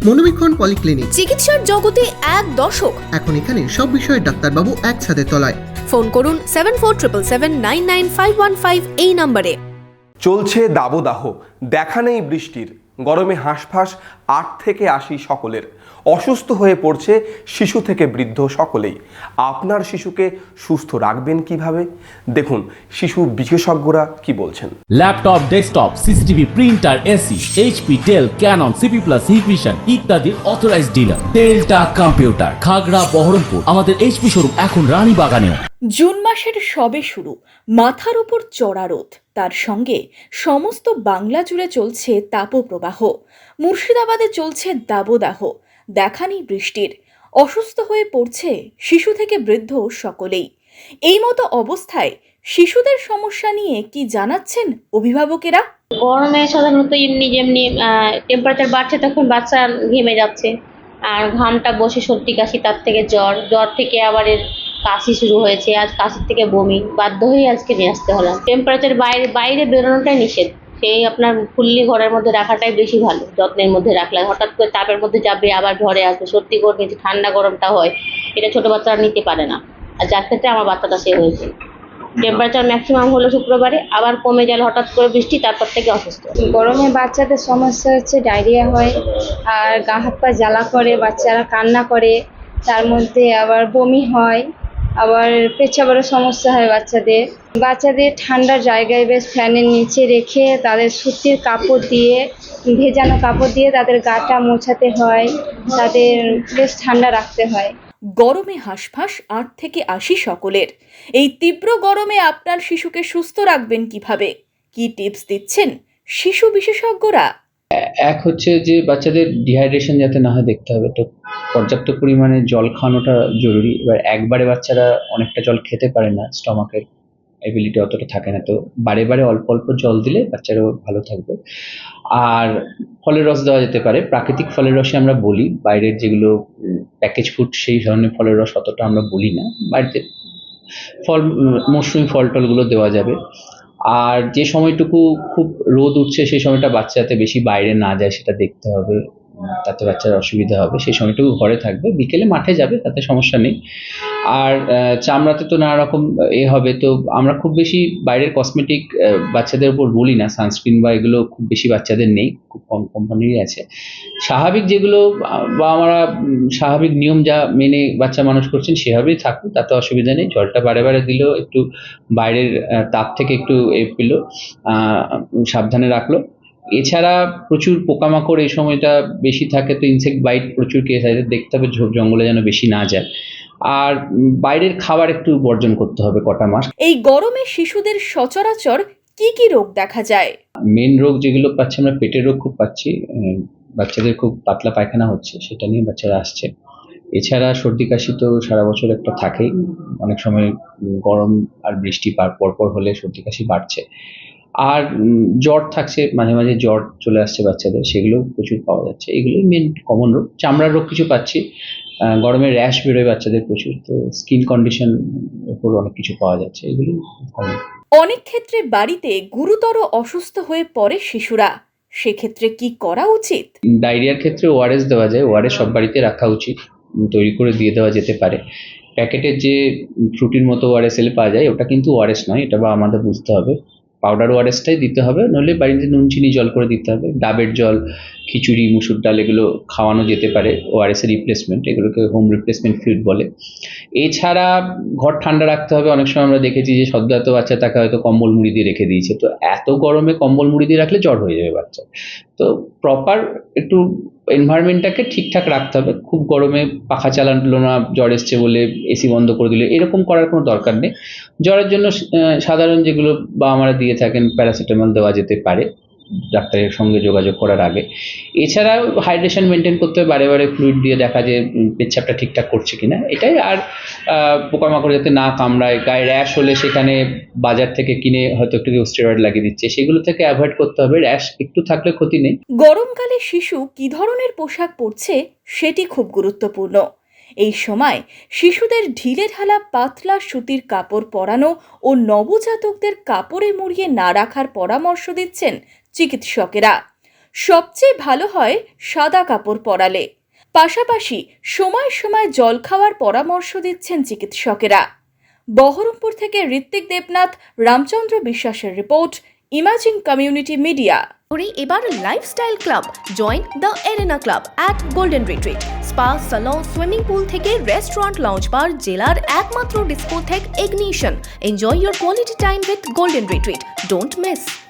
মনোবীক্ষণ polyclinic, চিকিৎসার জগতে এক দশক। এখন এখানে সব বিষয়ে ডাক্তারবাবু একসাথে তলায়। ফোন করুন 7477999515 এই নম্বরে। চলছে দাবদাহ, দেখা নেই বৃষ্টির, গরমে হাঁসফাঁস 8 থেকে 80 সকলের। অসুস্থ হয়ে পড়ছে শিশু থেকে বৃদ্ধ সকলেই। আপনার শিশুকে সুস্থ রাখবেন কিভাবে? দেখুন শিশু বিশেষজ্ঞরা কি বলছেন। Laptop, desktop, CCTV, printer, AC, HP, Dell, Canon, CP Plus, Hikvision ইত্যাদির authorised dealer Telta computer, Khagra, Baharampur. আমাদের এইচপি শোরুম এখন রানীবাগানেও। জুন মাসের সবে শুরু, মাথার উপর চড়া রোদ, তার সঙ্গে সমস্ত বাংলা জুড়ে চলছে তাপপ্রবাহ। মুর্শিদাবাদে চলছে দাবদাহ, দেখা নেই বৃষ্টির। অসুস্থ হয়ে পড়ছে শিশু থেকে বৃদ্ধ সকলেই। এই মতো অবস্থায় শিশুদের সমস্যা নিয়ে কি জানাচ্ছেন অভিভাবকেরা? গরমে সাধারণত এমনি যেমনি টেম্পারেচার বাড়ছে তখন বাচ্চা ঘেমে যাচ্ছে, আর ঘামটা বসে সর্দি কাশি, তার থেকে জ্বর থেকে আবার এর কাশি শুরু হয়েছে। আজ কাশির থেকে বমি, বাধ্য হয়ে আজকে নিয়ে আসতে হলাম। টেম্পারেচার বাইরে বেরোনোটাই নিষেধ, সেই আপনার ফুললি ঘরের মধ্যে রাখাটাই বেশি ভালো। যত্নের মধ্যে রাখলে হঠাৎ করে তাপের মধ্যে যাবে, আবার ঘরে আসবে, সর্দি করবে, ঠান্ডা গরমটা হয়, এটা ছোট বাচ্চারা নিতে পারে না। আর যার ক্ষেত্রে আমার বাচ্চাটা সে হয়েছে। টেম্পারেচার ম্যাক্সিমাম হলো শুক্রবারে, আবার কমে গেল হঠাৎ করে বৃষ্টি, তারপর থেকে অসুস্থ। গরমে বাচ্চাদের সমস্যা হচ্ছে ডায়রিয়া হয়, আর গা হাত পা জ্বালা করে, বাচ্চারা কান্না করে, তার মধ্যে আবার বমি হয়, আবার পেচ্ছাবেরও সমস্যা হয় বাচ্চাদের ঠান্ডার জায়গায় বেশ ফ্যানের নিচে রেখে তাদের সুতির কাপড় দিয়ে, ভেজানো কাপড় দিয়ে তাদের গাটা মোছাতে হয়, তাদের বেশ ঠান্ডা রাখতে হয়। গরমে হাঁসফাঁস 8 থেকে 80 সকলের। এই তীব্র গরমে আপনার শিশুকে সুস্থ রাখবেন কিভাবে? কি টিপস দিচ্ছেন শিশু বিশেষজ্ঞরা? এক হচ্ছে যে বাচ্চাদের ডিহাইড্রেশন যাতে না হয় দেখতে হবে, তো পর্যাপ্ত পরিমাণে জল খাওয়ানোটা জরুরি। এবার একবারে বাচ্চারা অনেকটা জল খেতে পারে না, স্টমাকের এবিলিটি অতটা থাকে না, তো বারে বারে অল্প অল্প জল দিলে বাচ্চারাও ভালো থাকবে। আর ফলের রস দেওয়া যেতে পারে, প্রাকৃতিক ফলের রসে আমরা বলি, বাইরের যেগুলো প্যাকেজ ফুড সেই ধরনের ফলের রস অতটা আমরা বলি না। বাড়িতে মৌসুমি ফল টলগুলো দেওয়া যাবে। আর যে সময়টুকু খুব রোদ উঠছে সেই সময়টা বাচ্চা যাতে বেশি বাইরে না যায় সেটা দেখতে হবে, তাতে বাচ্চার অসুবিধা হবে। সেই সময়টুকু ঘরে থাকবে, বিকেলে মাঠে যাবে, তাতে সমস্যা নেই। আর চামড়াতে তো নানা রকম হবে, তো আমরা খুব বেশি বাইরের কসমেটিক বাচ্চাদের উপর বলি না, সানস্ক্রিন বা এগুলো খুব বেশি বাচ্চাদের নেই, খুব কম কোম্পানিরই আছে। স্বাভাবিক যেগুলো বা আমরা স্বাভাবিক নিয়ম যা মেনে বাচ্চা মানুষ করছেন সেভাবেই থাকুন, তাতে অসুবিধা নেই। জলটা বারে বারে দিলেও, একটু বাইরের তাপ থেকে একটু পেলো, সাবধানে রাখলো। এছাড়া প্রচুর পোকামাকড় এই সময়টা বেশি থাকে, তো ইনসেক্ট বাইট প্রচুর কেস আছে, দেখতে হবে ঝোপ জঙ্গলে যেন বেশি না যায়। আর বাইরের খাবার একটু বর্জন করতে হবে কটা মাস। এই গরমে শিশুদের সচরাচর কি কি রোগ দেখা যায়? মেন রোগ যেগুলো পাচ্ছি আমরা, পেটের রোগ খুব পাচ্ছি, বাচ্চাদের খুব পাতলা পায়খানা হচ্ছে, সেটা নিয়ে বাচ্চারা আসছে। এছাড়া সর্দি কাশি তো সারা বছর একটা থাকেই, অনেক সময় গরম আর বৃষ্টি পরপর হলে সর্দি কাশি বাড়ছে। আর জ্বর থাকছে, মাঝে মাঝে জ্বর চলে আসছে বাচ্চাদের, সেগুলো প্রচুর পাওয়া যাচ্ছে। এগুলোই মেন কমন রোগ। চামড়ার রোগ কিছু পাচ্ছি, গরমে র্যাশ বেরোয় বাচ্চাদের প্রচুর, তো স্কিন কন্ডিশন উপর অনেক কিছু পাওয়া যাচ্ছে, এগুলি কমন। অনেক ক্ষেত্রে বাড়িতে গুরুতর অসুস্থ হয়ে পড়ে শিশুরা, সেক্ষেত্রে কি করা উচিত? ডায়রিয়ার ক্ষেত্রে ওআরএস দেওয়া যায়, ওআরএস সব বাড়িতে রাখা উচিত, তৈরি করে দিয়ে দেওয়া যেতে পারে। প্যাকেটের যে ফ্রুটির মতো ওআরএস পাওয়া যায়, ওটা কিন্তু ওআরএস নয়, এটা বা আমাদের বুঝতে হবে। পাউডার ওআরএসটাই দিতে হবে, নইলে বাড়িতে নুন চিনি জল করে দিতে হবে। ডাবের জল, খিচুড়ি, মুসুর ডাল এগুলো খাওয়ানো যেতে পারে, ওআরএসের রিপ্লেসমেন্ট, এগুলোকে হোম রিপ্লেসমেন্ট ফ্লুইড বলে। এছাড়া ঘর ঠান্ডা রাখতে হবে। অনেক সময় আমরা দেখেছি যে সদ্য বাচ্চা তাকে হয়তো কম্বল মুড়ি দিয়ে রেখে দিয়েছে, তো এত গরমে কম্বল মুড়ি দিয়ে রাখলে জ্বর হয়ে যাবে বাচ্চা। তো প্রপার একটু এনভায়রনমেন্টটাকে ঠিকঠাক রাখতে হবে। খুব গরমে পাখা চালালো না, জ্বর এসছে বলে এসি বন্ধ করে দিলে, এরকম করার কোনো দরকার নেই। জ্বরের জন্য সাধারণ যেগুলো বা আমরা দিয়ে থাকেন, প্যারাসিটামল দেওয়া যেতে পারে ডাক্তারের সঙ্গে যোগাযোগ করার আগে। এছাড়াও হাইড্রেশন মেনটেন করতে হবে, বারে বারে ফ্লুইড দিয়ে দেখা যে পেচ্ছাপটা ঠিকঠাক করছে কিনা, এটাই। আর পোকামাকড় যাতে না কামড়ায়, গায়ে র্যাশ হলে সেখানে বাজার থেকে কিনে হয়তো একটু স্টেরয়েড লাগিয়ে দিচ্ছে, সেগুলো থেকে অ্যাভয়েড করতে হবে। র্যাশ একটু থাকলে ক্ষতি নেই। গরমকালে শিশু কি ধরনের পোশাক পরছে সেটি খুব গুরুত্বপূর্ণ। এই সময় শিশুদের ঢিলে ঢালা পাতলা সুতির কাপড় পরানো ও নবজাতকদের কাপড়ে মুড়িয়ে না রাখার পরামর্শ দিচ্ছেন চিকিৎসকেরা। সবচেয়ে ভালো হয় সাদা কাপড় পরালে। পাশাপাশি সময় সময় জল খাওয়ার পরামর্শ দিচ্ছেন চিকিৎসকেরা। বহরমপুর থেকে ঋত্বিক দেবনাথ, রামচন্দ্র বিশ্বাসের রিপোর্ট, ইমাজিং কমিউনিটি মিডিয়া। এবার lifestyle club, join the arena club at golden retreat. Spa, salon, swimming pool থেকে রেস্টুরেন্ট, লাউঞ্জ বার, জেলার একমাত্র discotheque ignition. Enjoy your quality time with Golden Retreat. Don't miss.